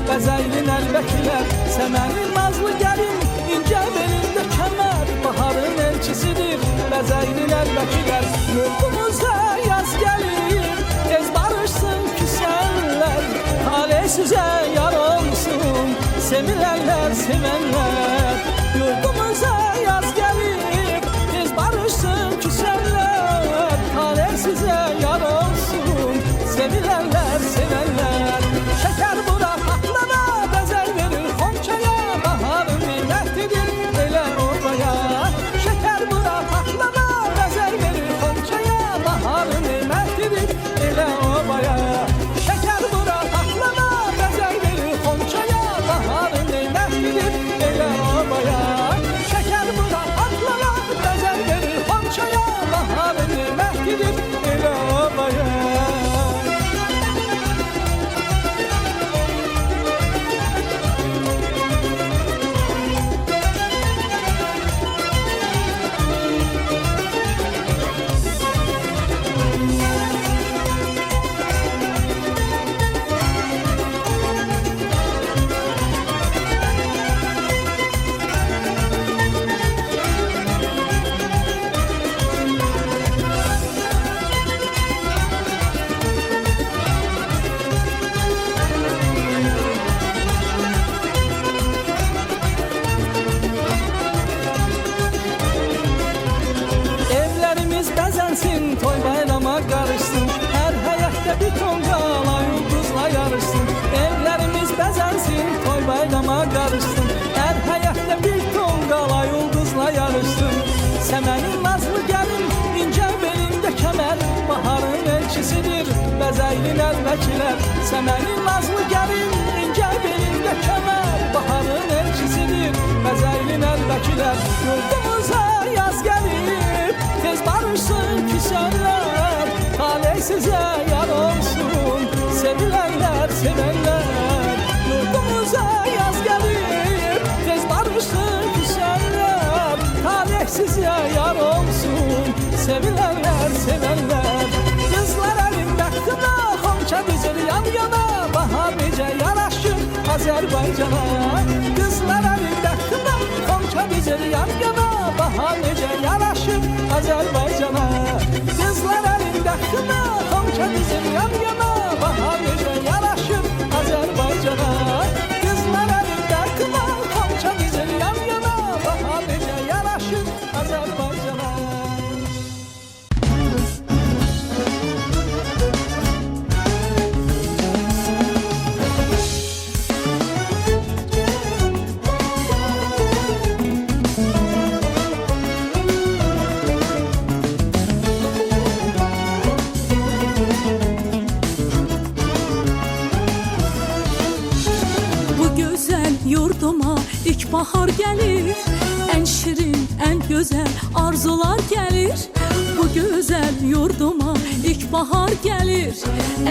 bəzəylin əlbəkilər. Səmənin nazlı gəlin, incə belində kəmər, baharın elçisidir, bəzəylin əlbəkilər. Yurdumuza yaz gəlir, tez barışsın küsənlər, talih sizə yar olsun, sevilərlər, sevənlər. Yurdumuza yaz gəlir, tez barışsın küsənlər, talih sizə yar olsun, sevilərlər, sevənlər. Şəkər bura patlana, bəzək verir xonçaya, baharın neymətlidir, elə obaya. Şəkər bura patlana, bəzək verir xonçaya, baharın neymətlidir, elə obaya. Şəkər bura patlana, bəzək verir xonçaya, baharın neymətlidir, elə obaya. Şəkər bura patlana, bəzək verir xonçaya, baharın neymətlidir, elə obaya. Toy bayrama qarışsın, hər həyətdə bir ton qala ulduzla yarışsın. Evlərimiz bəzənsin, toy bayrama qarışsın, hər həyətdə bir ton qala ulduzla yarışsın. Səmənin nazlı gəlin, incə belində kəmər, baharın elçisidir, bəzəylin əlbəkilər. Səmənin nazlı gəlin, incə belində kəmər, baharın elçisidir, bəzəylin əlbəkilər. Yurdumuza yaz gəlir, tez barışsın küsənlər, talih sizə yar olsun, sevilərlər, sevənlər. Yurdumuza yaz gəlir, tez barışsın küsənlər, talih sizə yar olsun, sevilərlər, sevənlər. Qızlar əlin bəxtına, xonça dizir yan yana, bahar necə yaraşır Azərbaycana. Qızlar əlin bəxtına, xonça dizir yan yana, bahar necə yaraşır Azərbaycana. Qızlar əlin bəxtına, xonça dizir yan yana, bahar necə yaraşır Azərbaycana. Qızlar əlin bəxtına, xonça dizir yan yana, bahar necə yaraşır Azərbaycana. Yurduma ilk bahar gelir, en şirin, en güzel arzular gelir. Bu güzel yurduma ilk bahar gelir,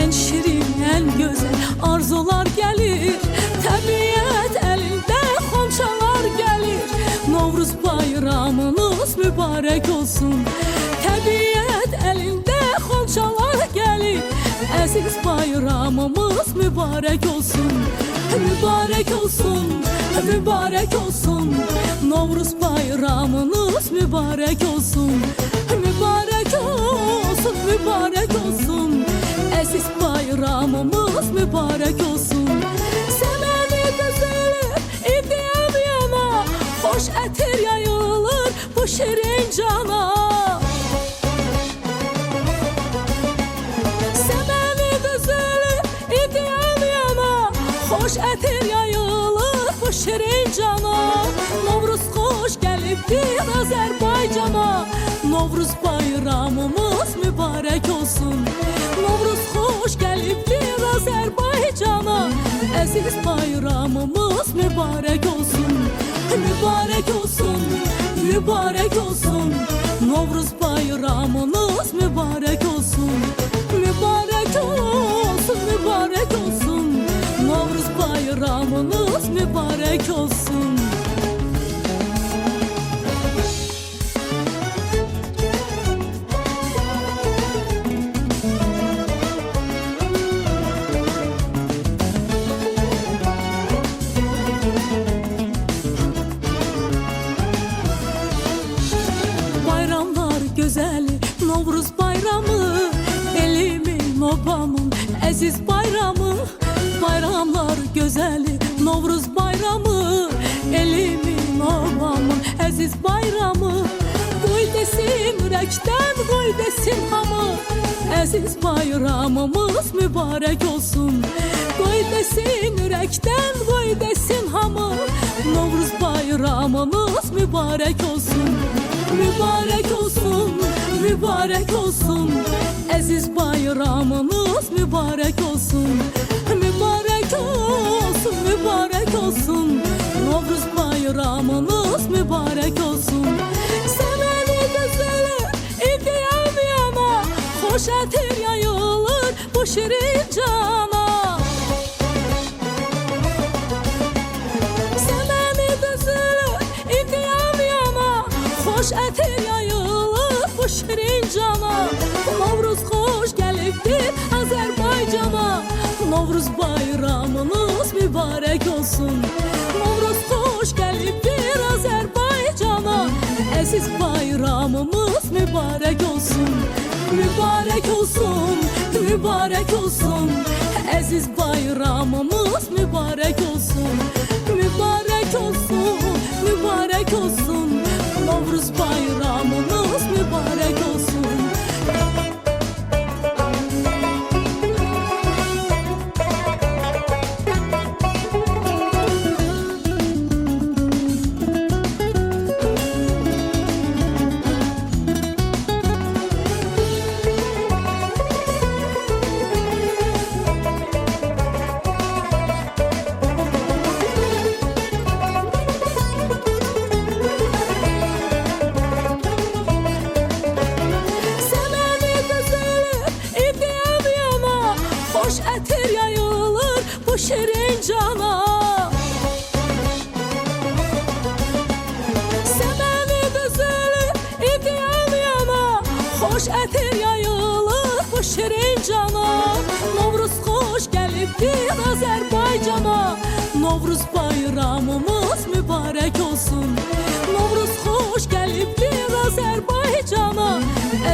en şirin, en güzel arzular gelir. Təbiət elinde xonçalar gelir, Novruz bayramınız mübarek olsun. Təbiət elinde xonçalar gelir, əziz bayramımız mübarek olsun. Mübarek olsun, mübarek olsun, Novruz bayramınız mübarek olsun. Mübarek olsun, mübarek olsun, əziz bayramımız mübarek olsun. Səməni düzülür, idiyəm yana, xoş ətir yayılır bu şirin cana. Səməni düzülür, idiyəm yana, xoş ətir yayılır bu şirin cana. Novruz xoş gəlibdir Azərbaycana, Novruz bayramımız mübarek olsun. Novruz xoş gəlibdir Azərbaycana, əziz bayramımız mübarek olsun. Mübarek olsun, mübarek olsun, Novruz bayramınız mübarek olsun. Mübarek olsun, mübarek olsun, Novruz bayramınız mübarek olsun. Novruz bayramı, elimin obamın əziz bayramı. Bayramlar gözəli Novruz bayramı, elimin obamın əziz bayramı. Qoy desin ürəkdən, qoy desin hamı, əziz bayramımız mübarək olsun. Qoy desin ürəkdən, qoy desin hamı, Novruz bayramımız mübarək olsun. Mübarək olsun, mübarək olsun, əziz bayramımız mübarək olsun. Mübarək olsun, mübarək olsun, Novruz bayramımız mübarək olsun. Sevəni gözəli indi yana, xoş ətir yayılır bu şirin cana. Sevəni gözəli indi yana, xoş ətir yayılır bu şirin cana. Novruz xoş gəlibdir Azərbaycana, Novruz bayramınız mübarək olsun. Novruz xoş gəlibdir Azərbaycana, əziz bayramımız mübarək olsun. Mübarək olsun, mübarək olsun, əziz bayramımız mübarək olsun. Mübarək olsun, mübarək olsun, Novruz bayramımız mübarək olsun. Xoş ətir yayılır bu şirin cana. Sevəni gözəli indi yana, xoş ətir yayılır bu şirin cana. Novruz xoş gəlibdir Azərbaycana, Novruz bayramımız mübarək olsun. Novruz xoş gəlibdir Azərbaycana,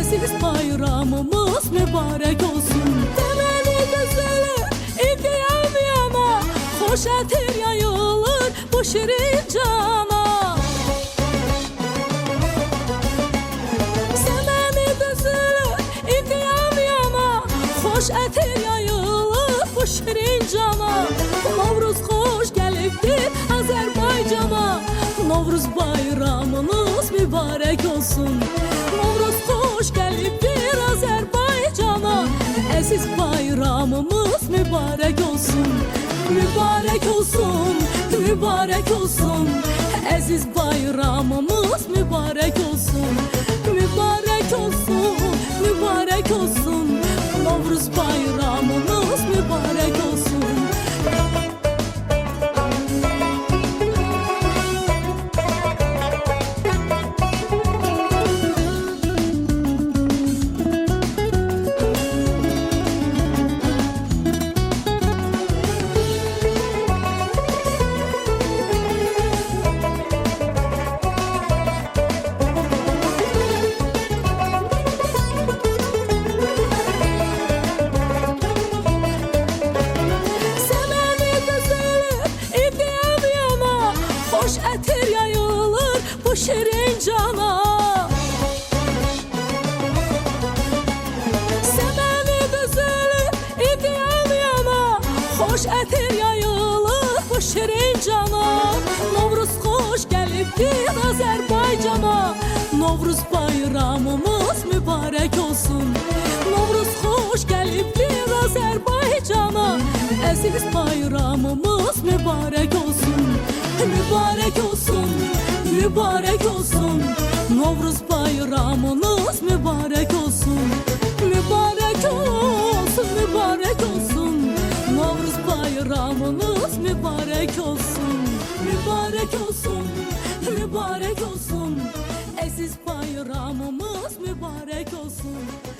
əziz bayramımız mübarək olsun. Xoş ətir yayılır bu şirin cana. Sevəni gözəli indi yana, xoş ətir yayılır bu şirin cana. Novruz xoş gəlibdir Azərbaycana, Novruz bayramınız mübarək olsun. Novruz xoş gəlibdir Azərbaycana, əziz bayramımız mübarək olsun. Mübarək olsun, mübarək olsun, əziz bayramımız mübarək olsun. Mübarək olsun, mübarək olsun, Novruz bayramımız mübarək olsun. Xoş ətir yayılır bu şirin cana. Sevəni gözəli indi yana, xoş ətir yayılır bu şirin cana. Novruz xoş gəlibdir Azərbaycana, Novruz bayramımız mübarək olsun. Novruz xoş gəlibdir Azərbaycana, əziz bayramımız mübarək olsun. Mübarək olsun, mübarək olsun, Novruz bayramınız mübarək olsun. Mübarək olsun, mübarək olsun, Novruz bayramınız mübarək olsun. Mübarək olsun, mübarək olsun, əziz bayramımız mübarək olsun.